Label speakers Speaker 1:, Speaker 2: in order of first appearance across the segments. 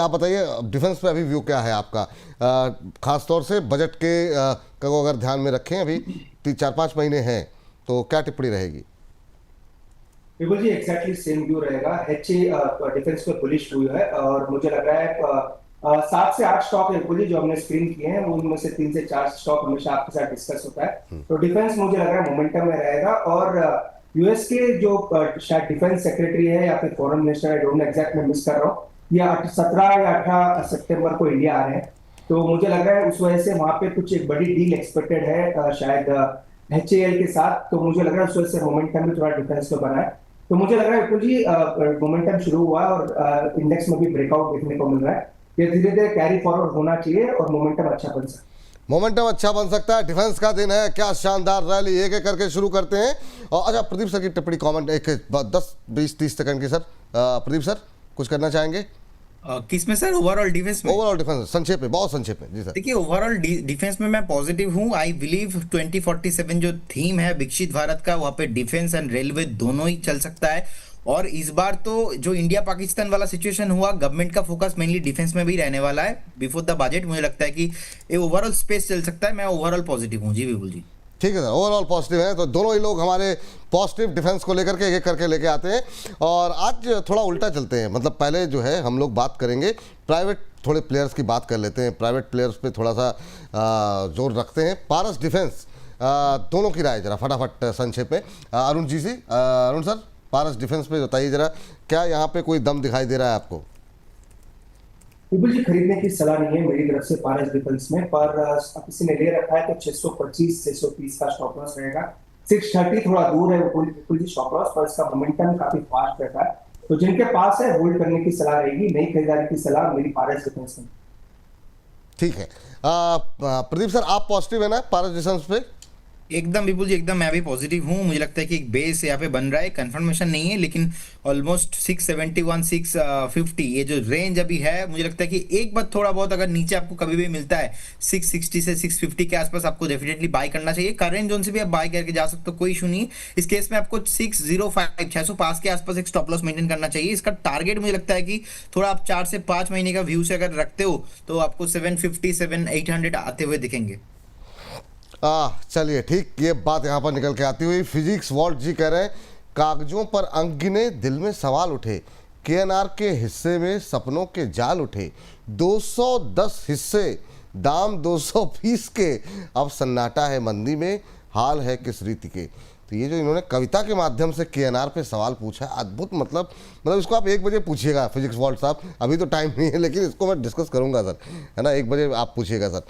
Speaker 1: आप बताइए डिफेंस पे अभी व्यू क्या है आपका, खास तौर से बजट के को अगर ध्यान में रखें, अभी 4-5 महीने हैं, तो क्या टिप्पणी रहेगी?
Speaker 2: बिल्कुल जी, एग्जैक्टली सेम व्यू रहेगा। एचए डिफेंस पे बुलिश व्यू है और मुझे लग रहा है 7 से 8 स्टॉक है बिल्कुल जी, जो हमने स्क्रीन किए हैं उनमें से 3 से 4 स्टॉक हमेशा आपके साथ डिस्कस होता है। तो डिफेंस मुझे लग रहा है मोमेंटम में रहेगा और यूएस के जो शायद डिफेंस सेक्रेटरी है या फिर foreign minister, I don't know exact, मैं मिस कर रहा हूँ, या 17 या 18 सितंबर को इंडिया आ रहे हैं। तो मुझे लग रहा है उस वजह से वहां पे कुछ एक बड़ी डील एक्सपेक्टेड है शायद एचएएल के साथ। तो मुझे लग रहा है उस वजह से मोमेंटम भी थोड़ा डिफेंस में बना है। तो मुझे लग रहा है विपुल जी मोमेंटम शुरू हुआ है और इंडेक्स में भी ब्रेकआउट देखने को मिल रहा है। ये धीरे धीरे कैरी फॉरवर्ड होना चाहिए और मोमेंटम अच्छा बन सकता है।
Speaker 1: मोमेंटम अच्छा बन सकता है, डिफेंस का दिन है, क्या शानदार रैली, एक एक करके शुरू करते हैं। और अच्छा, प्रदीप सर की टिप्पणी कमेंट एक 10-20-30 सेकंड की सर। प्रदीप सर कुछ करना चाहेंगे?
Speaker 3: किस में सर? ओवरऑल डिफेंस में?
Speaker 1: ओवरऑल डिफेंस संक्षेप में, बहुत संक्षेप में जी सर।
Speaker 3: देखिए, ओवरऑल डिफेंस में मैं पॉजिटिव हूँ। आई बिलीव 2047 जो थीम है विकसित भारत का, वहाँ पे डिफेंस एंड रेलवे दोनों ही चल सकता है। और इस बार तो जो इंडिया पाकिस्तान वाला सिचुएशन हुआ, गवर्नमेंट का फोकस मेनली डिफेंस में भी रहने वाला है बिफोर द बजट। मुझे लगता है कि ये ओवरऑल स्पेस चल सकता है। मैं ओवरऑल पॉजिटिव हूँ जी बिल्कुल जी।
Speaker 1: ठीक है सर, ओवरऑल पॉजिटिव है, तो दोनों ही लोग हमारे पॉजिटिव डिफेंस को लेकर के एक एक करके लेके आते हैं। और आज थोड़ा उल्टा चलते हैं, मतलब पहले जो है हम लोग बात करेंगे प्राइवेट, थोड़े प्लेयर्स की बात कर लेते हैं, प्राइवेट प्लेयर्स पे थोड़ा सा जोर रखते हैं। पारस डिफेंस, दोनों की राय जरा फटाफट संक्षेप में। अरुण जी से, अरुण सर, पारस डिफेंस पे बताइए जरा, क्या यहाँ पे कोई दम दिखाई दे रहा है आपको?
Speaker 2: विपुल जी, खरीदने की सलाह नहीं है मेरी तरफ से पारस डिफेंस में, पर किसी ने ले रखा है तो 625 630 का स्टॉप लॉस रहेगा। 630 थोड़ा दूर है विपुल जी स्टॉप लॉस, पर इसका मोमेंटम काफी फास्ट रहता है। तो जिनके पास है होल्ड करने की सलाह रहेगी, नई खरीदारी की सलाह मेरी पारस डिफेंस में।
Speaker 1: ठीक है, प्रदीप सर आप पॉजिटिव है ना पारस डिफेंस पे?
Speaker 3: एकदम विपुल जी, एकदम मैं भी पॉजिटिव हूँ। मुझे लगता है कि एक बेस यहाँ पे बन रहा है, कंफर्मेशन नहीं है लेकिन ऑलमोस्ट 671 650 ये जो रेंज अभी है, मुझे लगता है कि एक बार थोड़ा बहुत अगर नीचे आपको कभी भी मिलता है 660 से 650 के आसपास, आपको डेफिनेटली बाय करना चाहिए। करेंट जोन से भी आप बाय करके जा सकते हो, कोई इशू नहीं। इस केस में आपको 605 605 के आसपास एक स्टॉप लॉस मेंटेन करना चाहिए। इसका टारगेट मुझे लगता है कि थोड़ा आप 4 से 5 महीने का व्यू से अगर रखते हो तो आपको 750 700-800 आते हुए दिखेंगे।
Speaker 1: चलिए ठीक, ये बात यहाँ पर निकल के आती हुई फिजिक्स वॉल्ट जी कह रहे हैं, कागजों पर अंक गिने दिल में सवाल उठे, केएनआर के हिस्से में सपनों के जाल उठे, 210 हिस्से दाम 220 के, अब सन्नाटा है मंदी में, हाल है किस रीति के। तो ये जो इन्होंने कविता के माध्यम से केएनआर पे सवाल पूछा है, अद्भुत। मतलब इसको आप 1 बजे पूछिएगा फिजिक्स वॉल्ट साहब, अभी तो टाइम नहीं है लेकिन इसको मैं डिस्कस करूंगा सर, है ना, 1 बजे आप पूछिएगा सर।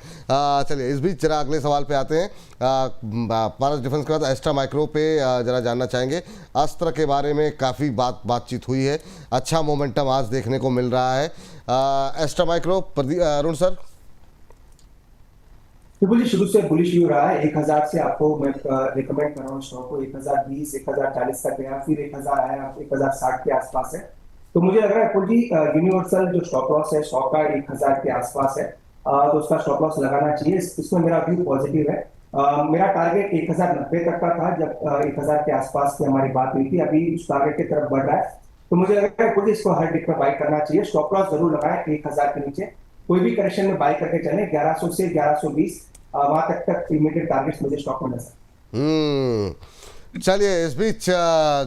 Speaker 1: चलिए इस बीच जरा अगले सवाल पे आते हैं। पारस डिफेंस के बाद एस्ट्रा माइक्रो पे जरा जानना चाहेंगे। अस्त्र के बारे में काफ़ी बातचीत हुई है, अच्छा मोमेंटम आज देखने को मिल रहा है। एस्ट्रा माइक्रो, अरुण सर।
Speaker 2: बिल्कुल जी, शुरू से बुलिश व्यू रहा है। 1000 से आपको मैं रिकमेंड कर रहा हूँ स्टॉक को। 1020 1040 तक गया, फिर 1000 आया, 1060 के आसपास है। तो मुझे लग रहा है जी यूनिवर्सल जो स्टॉप लॉस है स्टॉक का 1000 के आसपास है, तो उसका स्टॉप लॉस लगाना चाहिए। इसमें मेरा व्यू पॉजिटिव है। मेरा टारगेट 1090 तक का था जब 1000 के आसपास की हमारी बात हुई थी। अभी उस टारगेट की तरफ बढ़ रहा है, तो मुझे लग रहा है इसको हर डिप में बाई करना चाहिए। स्टॉप लॉस जरूर लगाए 1000 के नीचे, कोई भी करेक्शन में बाई करके चले 1100 से 1120 वहां तक इमीडिएट टारगेट्स मुझे स्टॉक में नजर।
Speaker 1: चलिए इस बीच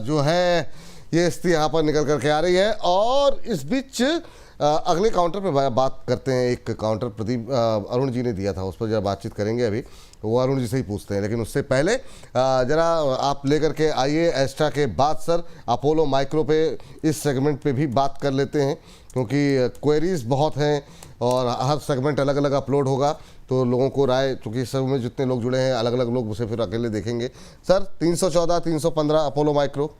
Speaker 1: जो है ये स्थिति यहाँ पर निकल करके आ रही है, और इस बीच अगले काउंटर पे बात करते हैं। एक काउंटर प्रदीप अरुण जी ने दिया था, उस पर जरा बातचीत करेंगे, अभी वो अरुण जी से ही पूछते हैं। लेकिन उससे पहले जरा आप लेकर के आइए एस्ट्रा के बाद सर अपोलो माइक्रो पे, इस सेगमेंट पे भी बात कर लेते हैं, क्योंकि क्वेरीज बहुत हैं और हर सेगमेंट अलग अलग अपलोड होगा, तो लोगों को राय, चूँकि इस सब में जितने लोग जुड़े हैं अलग अलग लोग उसे फिर अकेले देखेंगे। Sir 314 315 Apollo micro.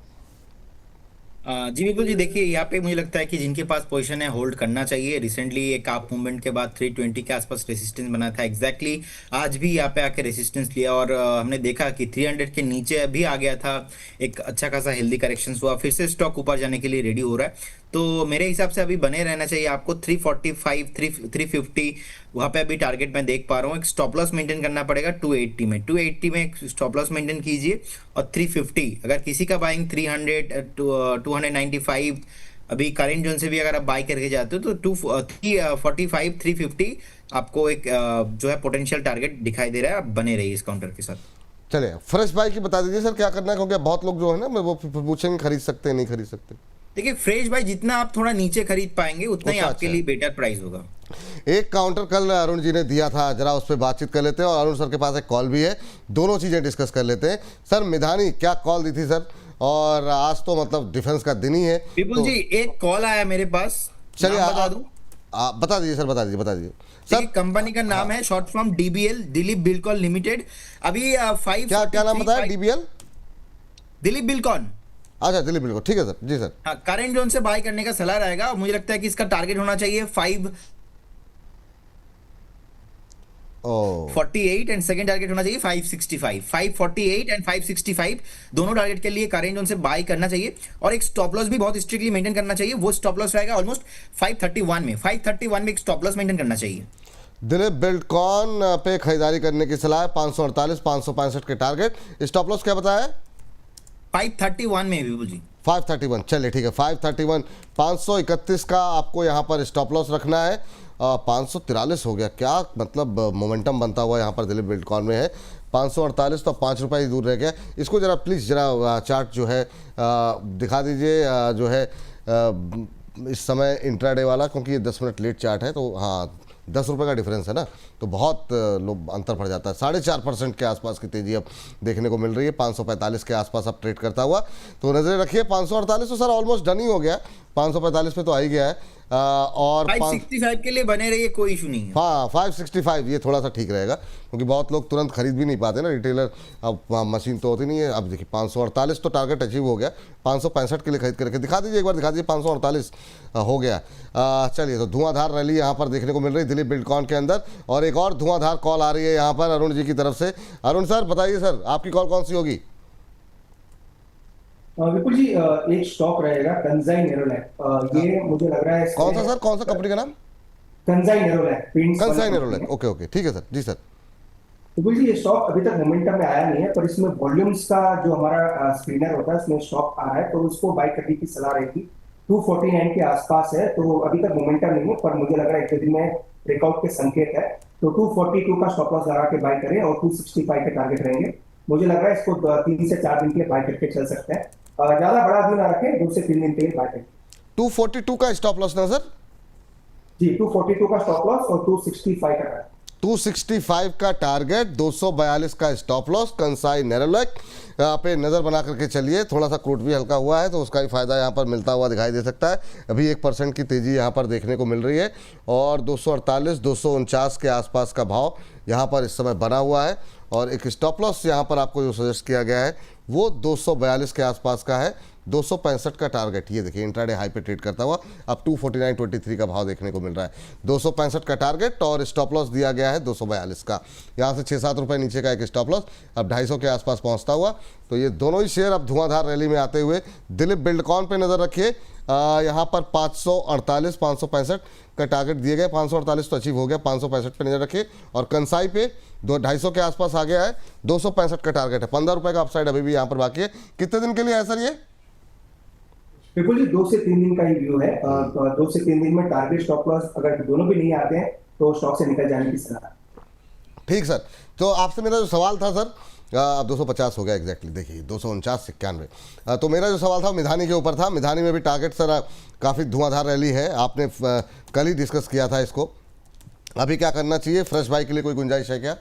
Speaker 3: जी बिल्कुल जी, देखिए यहाँ पे मुझे लगता है कि जिनके पास पोजीशन है होल्ड करना चाहिए। रिसेंटली एक आप मूवमेंट के बाद 320 के आसपास रेसिस्टेंस बना था, एग्जैक्टली आज भी यहाँ पे आके रेसिस्टेंस लिया और हमने देखा कि 300 के नीचे भी आ गया था। एक अच्छा खासा हेल्दी करेक्शन हुआ, फिर से स्टॉक ऊपर जाने के लिए रेडी हो रहा है। तो मेरे हिसाब से अभी बने रहना चाहिए आपको 345 350 वहाँ पे अभी टारगेट मैं देख पा रहा हूँ। एक स्टॉप लॉस मेंटेन करना पड़ेगा 280 में एक स्टॉप लॉस मेंटेन कीजिए। और 350 अगर किसी का बाइंग 300 295 अभी करेंट जोन से भी अगर आप बाय करके जाते हो तो 345 350 आपको एक जो है पोटेंशियल टारगेट दिखाई दे रहा है। आप बने रहिए इस काउंटर के साथ।
Speaker 1: चलिए फ्रेश बाई की बता दीजिए सर, क्या करना है, क्योंकि बहुत लोग जो है ना वो पूछेंगे खरीद सकते हैं नहीं खरीद सकते।
Speaker 3: देखिए फ्रेश बाय जितना आप थोड़ा नीचे खरीद पाएंगे उतना ही
Speaker 1: उतना
Speaker 3: आपके
Speaker 1: अच्छा
Speaker 3: लिए बेटर प्राइस होगा।
Speaker 1: एक काउंटर कल अरुण जी ने दिया था, जरा उस पर बातचीत कर लेते हैं, और अरुण सर के पास एक कॉल भी है, दोनों चीज़ें डिस्कस कर लेते हैं। सर मिधानी क्या कॉल दी थी सर, और आज तो मतलब डिफेंस का दिन ही है।
Speaker 3: विपुल
Speaker 1: तो
Speaker 3: जी एक कॉल आया मेरे पास,
Speaker 1: चलिए
Speaker 3: नाम बता दूं?
Speaker 1: बता दीजिए सर, बता दीजिए
Speaker 3: देखिए
Speaker 1: सर।
Speaker 3: कंपनी का नाम है short form DBL, Dilip Buildcon limited. अभी
Speaker 1: क्या नाम बताया, DBL?
Speaker 3: दिलीप बिल्डकॉन।
Speaker 1: अच्छा दिलीप बिल्कुल, ठीक है सर, जी सर।
Speaker 3: हाँ, करंट जोन से बाय करने का सलाह रहेगा। मुझे लगता है कि इसका टारगेट होना चाहिए 548 एंड सेकंड टारगेट होना चाहिए 565। 548 एंड 565 दोनों टारगेट के लिए करंट जोन से बाय करना चाहिए, और एक स्टॉप लॉस भी बहुत स्ट्रिक्टली मेंटेन करना चाहिए। वो स्टॉप लॉस रहेगा ऑलमोस्ट 531 में। 531 में एक स्टॉप लॉस मेंटेन करना चाहिए।
Speaker 1: दिलीप बिल्डकॉन पे खरीदारी करने की सलाह है, 548 565 के टारगेट। स्टॉप लॉस क्या बताया?
Speaker 3: 531 में विपुल जी।
Speaker 1: 531, चलिए ठीक है, 531 531 का आपको यहाँ पर स्टॉप लॉस रखना है। 543 हो गया, क्या मतलब मोमेंटम बनता हुआ यहाँ पर दिलीप बिल्डकॉन में है। 548 तो 5 रुपये ही दूर रह गया। इसको जरा प्लीज़ जरा चार्ट जो है दिखा दीजिए, जो है इस समय इंट्राडे वाला, क्योंकि ये 10 मिनट लेट चार्ट है, तो हाँ 10 रुपये का डिफरेंस है ना, तो बहुत अंतर पड़ जाता है। 4.5% के आसपास की तेज़ी अब देखने को मिल रही है। 545 के आसपास अब ट्रेड करता हुआ, तो नजरें रखिए। 548 तो सर ऑलमोस्ट डन ही हो गया, 545 पे तो आ ही गया है। और
Speaker 3: 565 के लिए बने रहिए, कोई इशू नहीं है।
Speaker 1: हाँ 565 ये थोड़ा सा ठीक रहेगा, क्योंकि बहुत लोग तुरंत खरीद भी नहीं पाते ना, रिटेलर अब मशीन तो होती नहीं है। अब देखिए 548 तो टारगेट अचीव हो गया, 565 के लिए खरीद करके दिखा दीजिए, एक बार दिखा दीजिए। 548 हो गया। चलिए, तो धुआंधार रैली यहाँ पर देखने को मिल रही है दिलीप बिल्डकॉन के अंदर, और एक और धुआंधार कॉल आ रही है यहाँ पर अरुण जी की तरफ से। अरुण सर बताइए सर, आपकी कॉल कौन सी होगी?
Speaker 2: विपुल जी, एक स्टॉक रहेगा कंजाई नेरोलैक। ये मुझे लग रहा है
Speaker 1: कौन सा सर, कौन सा कंपनी का नाम?
Speaker 2: कंजाई नेरोलैक पेंट्स वाला
Speaker 1: कंसाई
Speaker 2: company
Speaker 1: नेरोलैक,
Speaker 2: है।
Speaker 1: ओके ठीक है सर, जी सर।
Speaker 2: विपुल जी, ये स्टॉक अभी तक मोमेंटम में आया नहीं है, पर इसमें वॉल्यूम्स का जो हमारा स्क्रीनर होता है उसमें स्टॉक आ रहा है, तो उसको बाय करने की सलाह रहेगी। 249 के आसपास है, तो अभी तक मोमेंटम नहीं है, पर मुझे लग रहा है एक दिन में ब्रेकआउट के संकेत है। तो 242 का स्टॉप लॉस लगा के बाय करें, और 265 के टारगेट रहेंगे। मुझे लग रहा है इसको 3 से 4 दिन के लिए बाय करके चल सकते हैं। ज्यादा बड़ा भी ना रखें, 2 से 3 दिन के लिए बाय करें।
Speaker 1: 242 का स्टॉप लॉस ना सर?
Speaker 2: जी, 242 का स्टॉप लॉस और 265 का टारगेट।
Speaker 1: 265 का टारगेट, 242 का स्टॉप लॉस। कंसाई नेरोलैक पे नज़र बना करके चलिए। थोड़ा सा क्रूड भी हल्का हुआ है, तो उसका भी फायदा यहाँ पर मिलता हुआ दिखाई दे सकता है। अभी 1% की तेज़ी यहाँ पर देखने को मिल रही है, और 248 249 के आसपास का भाव यहाँ पर इस समय बना हुआ है। और एक स्टॉप लॉस यहाँ पर आपको जो सजेस्ट किया गया है वो 242 के आसपास का है। 265 का टारगेट, ये देखिए इंट्राडे हाई पे ट्रेड करता हुआ अब 249.23 का भाव देखने को मिल रहा है। 265 का टारगेट, और स्टॉप लॉस दिया गया है 242 का। यहाँ से 6-7 रुपये नीचे का एक स्टॉप लॉस, अब 250 के आसपास पहुँचता हुआ। तो ये दोनों ही शेयर अब धुआंधार रैली में आते हुए। दिलीप बिल्डकॉन पे नज़र रखिए, यहाँ पर 548 565 का टारगेट दिए गए। 548 तो अचीव हो गया, 565 पे नज़र रखिए। और कंसाई पे 250 के आसपास आ गया है, 265 का टारगेट है। 15 रुपये का अपसाइड अभी भी यहाँ पर बाकी है। कितने दिन के लिए है सर ये?
Speaker 2: बिल्कुल जी, 2 से 3 दिन का ही व्यू है। 2 से 3 दिन में टारगेट स्टॉप लॉस अगर दोनों भी नहीं आते हैं तो स्टॉक से निकल जाने की सलाह।
Speaker 1: ठीक सर, तो आपसे मेरा जो सवाल था सर, अब 250 हो गया एग्जैक्टली, देखिए 249 91। तो मेरा जो सवाल था मिधानी के ऊपर था। मिधानी में भी टारगेट सर काफ़ी धुआंधार रैली है, आपने कल ही डिस्कस किया था इसको। अभी क्या करना चाहिए? फ्रेश बाई के लिए कोई गुंजाइश है क्या?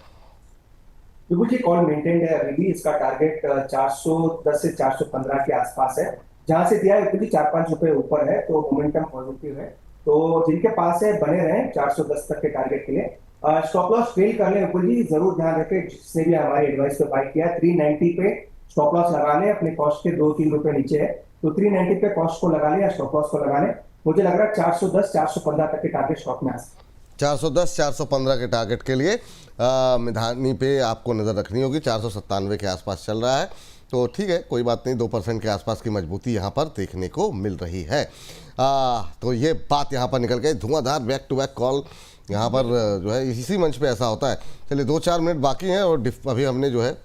Speaker 2: बिल्कुल जी, कॉल मेंटेन्ड है अभी भी। इसका टारगेट 410 से 415 के आसपास है, जहां से दिया है बिल्कुल जी 4-5 रुपए ऊपर है, तो मोमेंटम पॉजिटिव है। तो जिनके पास है बने रहें 410 तक के टारगेट के लिए। स्टॉप लॉस फेल कर ले बिल्कुल जी, जरूर ध्यान रखें। जिसने भी हमारी एडवाइस पे बाय किया 390 पे स्टॉप लॉस लगा ले, अपने कॉस्ट के 2-3 रुपए नीचे है, तो 390 पे कॉस्ट को लगा ले या स्टॉप लॉस को लगा ले। मुझे लग रहा है 410 415 तक के टारगेट स्टॉक में आ सकते हैं।
Speaker 1: 410 415 के टारगेट के लिए मिधानी पे आपको नज़र रखनी होगी। 497 के आसपास चल रहा है, तो ठीक है, कोई बात नहीं। 2% के आसपास की मजबूती यहाँ पर देखने को मिल रही है। तो ये बात यहाँ पर निकल गई। धुआंधार बैक टू बैक कॉल यहाँ पर जो है इसी मंच पे ऐसा होता है। चलिए 2-4 मिनट बाकी हैं, और अभी हमने जो है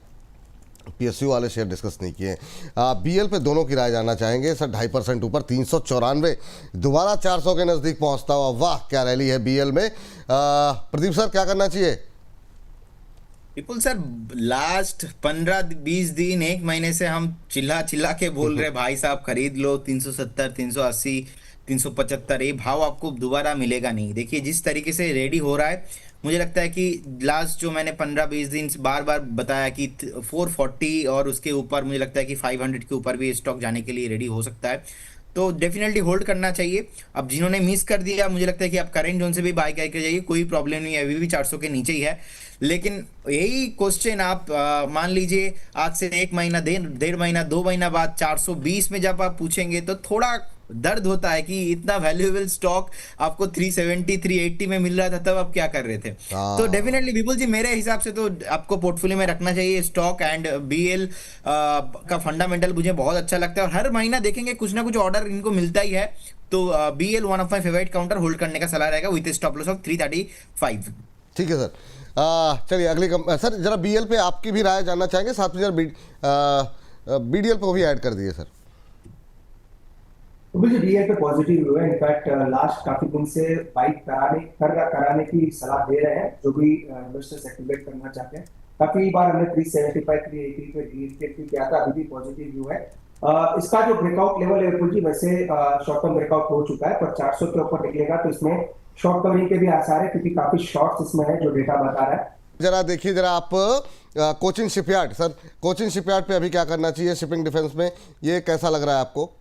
Speaker 1: पीएसयू वाले शेयर डिस्कस नहीं किए। बीएल पे दोनों की राय जानना चाहेंगे सर। 2.5% ऊपर 394, दोबारा 400 के नज़दीक पहुंचता हुआ, वाह क्या रैली है बीएल में। प्रदीप सर क्या करना चाहिए?
Speaker 3: विपुल सर, लास्ट 15-20 दिन, एक महीने से हम चिल्ला चिल्ला के बोल रहे भाई साहब खरीद लो, 370, 380, 375, ये भाव आपको दोबारा मिलेगा नहीं। देखिए जिस तरीके से रेडी हो रहा है, मुझे लगता है कि लास्ट जो मैंने 15-20 दिन बार बार बताया कि 440 और उसके ऊपर, मुझे लगता है कि 500 के ऊपर भी स्टॉक जाने के लिए रेडी हो सकता है, तो डेफिनेटली होल्ड करना चाहिए। अब जिन्होंने मिस कर दिया, मुझे लगता है कि आप करेंट जोन से भी बाय करके जाइए, कोई प्रॉब्लम नहीं है, अभी भी 400 के नीचे ही है। लेकिन यही क्वेश्चन आप मान लीजिए आज से एक महीना, डेढ़ महीना, 2 महीना बाद 420 में जब आप पूछेंगे तो थोड़ा दर्द होता है कि इतना वैल्यूएबल स्टॉक आपको 370, 380 में मिल रहा था, तब आप क्या कर रहे थे। तो डेफिनेटली विपुल जी, मेरे हिसाब से तो आपको पोर्टफोलियो में रखना चाहिए स्टॉक। एंड बीएल का फंडामेंटल मुझे बहुत अच्छा लगता है, और हर महीना देखेंगे कुछ ना कुछ ऑर्डर इनको मिलता ही है। तो BL one of my favourite counter, hold करने का सलाह रहेगा विद स्टॉप लॉस ऑफ 335।
Speaker 1: ठीक है सर। चलिए अगली सर जरा बीएल पे आपकी भी राय जानना चाहेंगे, साथ में जरा बीडीएल पे भी ऐड कर दिए सर।
Speaker 2: तो मुझे डीएल पे पॉजिटिव हुआ है। इनफैक्ट लास्ट काफी दिन से बाइक कराने की सलाह दे रहे हैं जो भी इन्वेस्टर्स एक्टिवेट करना चाहते हैं। काफी बार हमने 375, 380 पे डीएल किया था, अभी भी पॉजिटिव व्यू है। इसका जो ब्रेकआउट लेवल है विपुल जी, वैसे शॉर्ट टर्म ब्रेकआउट हो चुका है, पर 400 के ऊपर निकलेगा तो इसमें शॉर्ट कवरिंग के भी आसार है, क्योंकि काफी शॉर्ट्स इसमें है जो डेटा बता रहा है।
Speaker 1: जरा देखिए जरा आप Cochin shipyard sir, Cochin shipyard पे अभी क्या करना चाहिए शिपिंग डिफेंस में, ये कैसा लग रहा है आपको?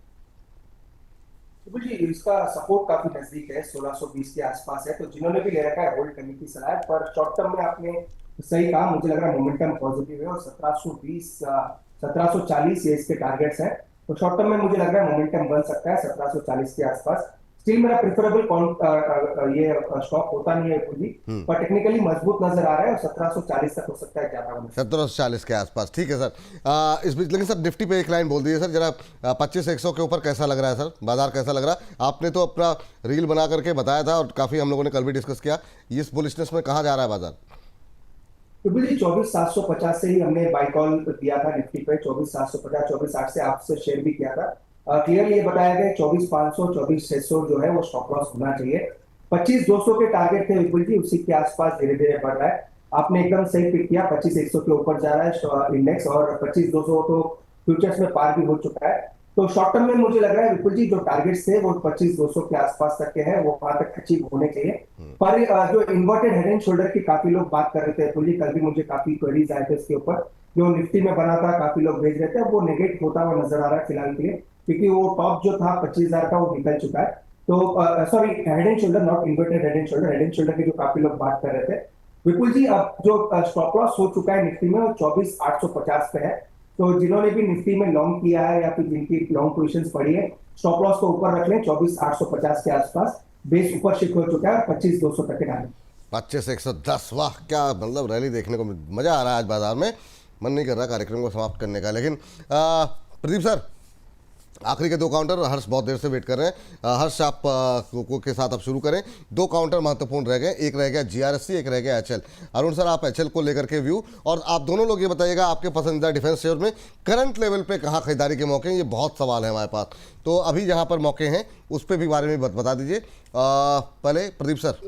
Speaker 2: जी इसका सपोर्ट काफी नजदीक है, 1620 के आसपास है, तो जिन्होंने भी ले रखा है होल्ड करने की सलाह है। पर शॉर्ट टर्म में आपने सही कहा, मुझे लग रहा है मोमेंटम पॉजिटिव है और 1720, 1740 ये इसके टारगेट्स हैं। तो शॉर्ट टर्म में मुझे लग रहा है मोमेंटम बन सकता है 1740 के आसपास। स्टिल मेरा प्रेफरेबल ये स्टॉक होता नहीं है पूरी, पर टेक्निकली मजबूत नजर आ रहा है और 1740 तक हो सकता है ज्यादा,
Speaker 1: 1740 के आसपास। ठीक है सर। इस बीच लेकिन सर निफ्टी पे एक लाइन बोल दीजिए सर जरा, 25,100 के ऊपर कैसा लग रहा है सर, बाजार कैसा लग रहा है? आपने तो अपना रील बना करके बताया था और काफी हम लोगों ने कल भी डिस्कस किया, इस बुलिशनेस में कहाँ जा रहा है बाजार?
Speaker 2: तो बिल्कुल 24,750 से ही हमने बाई कॉल दिया था निफ्टी पे, 24,750, 24,800 से आपसे शेयर भी किया था। क्लियरली ये बताया गया 24,500, 24,600 जो है वो स्टॉप लॉस होना चाहिए। 25,200 के टारगेट थे विपुल जी, उसी के आसपास धीरे धीरे बढ़ रहा है। आपने एकदम सही पिक किया, 25,100 के ऊपर जा रहा है इंडेक्स, और 25,200 तो फ्यूचर्स में पार भी हो चुका है। तो शॉर्ट टर्म में मुझे लग रहा है विपुल जी जो टारगेट्स थे वो 25,200 के आसपास तक के हैं, वो वहां तक अचीव होने चाहिए। पर जो इन्वर्टेड हेड एंड शोल्डर की काफी लोग बात कर रहे थे विपुल जी, कल भी मुझे काफी क्वेरीज आए थे इसके ऊपर, जो निफ्टी में बना था, काफी लोग भेज रहे थे, वो नेगेट होता हुआ नजर आ रहा है फिलहाल के लिए, क्योंकि वो टॉप जो था 25,000 का वो निकल चुका है। तो sorry, head and shoulder, not inverted head and shoulder की जो काफी लोग बात कर रहे थे विपुल जी, अब जो स्टॉप लॉस हो चुका है निफ्टी में वो 24,850 पे है। तो जिन्होंने भी निफ्टी में लॉन्ग किया है या फिर जिनकी लॉन्ग पोजीशंस पड़ी है, स्टॉप लॉस को ऊपर रख लें 24,850 के आसपास। बेस ऊपर शिफ्ट हो चुका है, 25,200 तक डालें।
Speaker 1: 25,110, वाह क्या मतलब रैली देखने को मजा आ रहा है आज बाजार में। मन नहीं कर रहा कार्यक्रम को समाप्त करने का, लेकिन प्रदीप सर आखिरी के 2 काउंटर, हर्ष बहुत देर से वेट कर रहे हैं। हर्ष आप के साथ आप शुरू करें। 2 काउंटर महत्वपूर्ण रह गए, एक रह गया जीआरएससी, एक रह गया एचएल। अरुण सर आप एचएल को लेकर के व्यू, और आप दोनों लोग ये बताइएगा आपके पसंदीदा डिफेंस शेयर में करंट लेवल पे कहाँ खरीदारी के मौके हैं। ये बहुत सवाल है हमारे पास, तो अभी जहाँ पर मौके हैं उस पर भी बारे में बता दीजिए। पहले प्रदीप सर,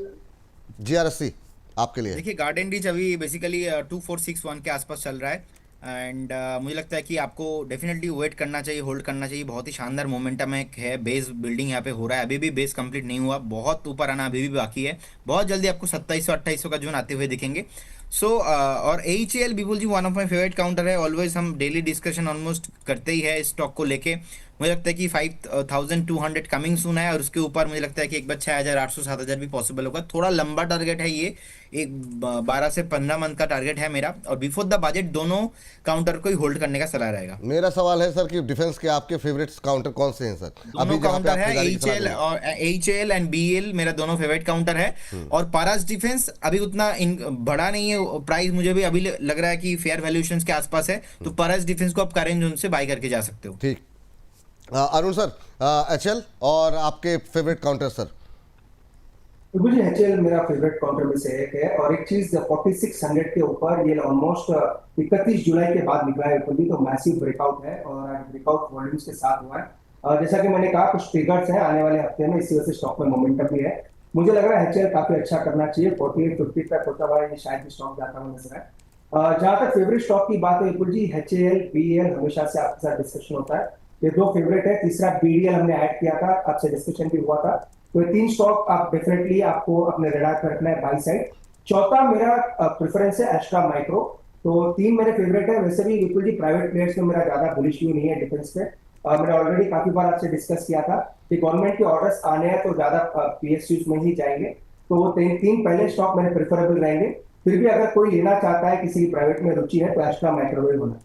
Speaker 1: जीआरएससी आपके लिए।
Speaker 3: देखिए गार्डन रीच अभी बेसिकली 2461 के आसपास चल रहा है, एंड मुझे लगता है कि आपको डेफिनेटली वेट करना चाहिए, होल्ड करना चाहिए। बहुत ही शानदार मोमेंटम है, बेस बिल्डिंग यहाँ पे हो रहा है, अभी भी बेस कंप्लीट नहीं हुआ, बहुत ऊपर आना अभी भी बाकी है। बहुत जल्दी आपको 2700-2800 का जोन आते हुए दिखेंगे। और HL Vipul ji one of my favourite counter है, ऑलवेज हम डेली डिस्कशन ऑलमोस्ट करते ही है इस स्टॉक को लेके। मुझे लगता है कि 5,200 कमिंग सून है, और उसके ऊपर मुझे लगता है कि एक बार 6,800-7,000 भी पॉसिबल होगा। थोड़ा लंबा टारगेट है ये, एक 12 से 15 मंथ का टारगेट है मेरा, और बिफोर द बजट दोनों काउंटर को ही होल्ड करने का सलाह रहेगा।
Speaker 1: मेरा सवाल है सर कि डिफेंस के आपके फेवरेट काउंटर कौन से हैं सर?
Speaker 3: दोनों काउंटर है, एचएल एंड बीएल मेरा दोनों फेवरेट काउंटर है। और पारस डिफेंस अभी उतना बढ़ा नहीं है प्राइस, मुझे भी अभी लग रहा है कि फेयर वैल्यूएशन के आसपास है, तो पारस डिफेंस को आप करेंट जोन से बाय करके जा सकते हो।
Speaker 1: ठीक। अरुण सर एचएल और आपके फेवरेट काउंटर सर?
Speaker 2: बिल्कुल जी, एचएल मेरा फेवरेट काउंटर में से एक है। और एक चीज 4600 के ऊपर ये ऑलमोस्ट 31 जुलाई के बाद निकला है बिल्कुल जी, तो मैसिव ब्रेकआउट है और आज ब्रेकआउट वॉल्यूम्स के साथ हुआ है। जैसा कि मैंने कहा, कुछ ट्रिगर्स हैं आने वाले हफ्ते में, इसी वजह से स्टॉक में मोमेंटम भी है। मुझे लग रहा है एचएल काफी अच्छा करना चाहिए। 4850 तक होता हुआ ये शायद स्टॉक जाता हुआ नजर है। जहां तक फेवरेट स्टॉक की बात है बिल्कुल जी, एचएएल बीएल हमेशा से आपके साथ डिस्कशन होता है, ये दो फेवरेट है। तीसरा बीडीएल हमने ऐड किया था, आपसे डिस्कशन भी हुआ था। तो ये तीन स्टॉक आप डेफिनेटली आपको अपने रडार पर रखना है बाई साइड। चौथा मेरा प्रेफरेंस है एस्ट्रा माइक्रो। तो तीन मेरे फेवरेट है। वैसे भी बिल्कुल जी प्राइवेट प्लेयर्स में मेरा ज्यादा बुलिश व्यू नहीं है डिफेंस पे। मैंने ऑलरेडी काफी बार आपसे डिस्कस किया था कि गवर्नमेंट के ऑर्डर्स आने हैं तो ज्यादा पीएसयूज में ही जाएंगे। तो वो तीन पहले स्टॉक मेरे प्रेफरेबल रहेंगे। फिर भी अगर कोई लेना चाहता है, किसी की प्राइवेट में रुचि है, तो एस्ट्रा माइक्रोवेव होना।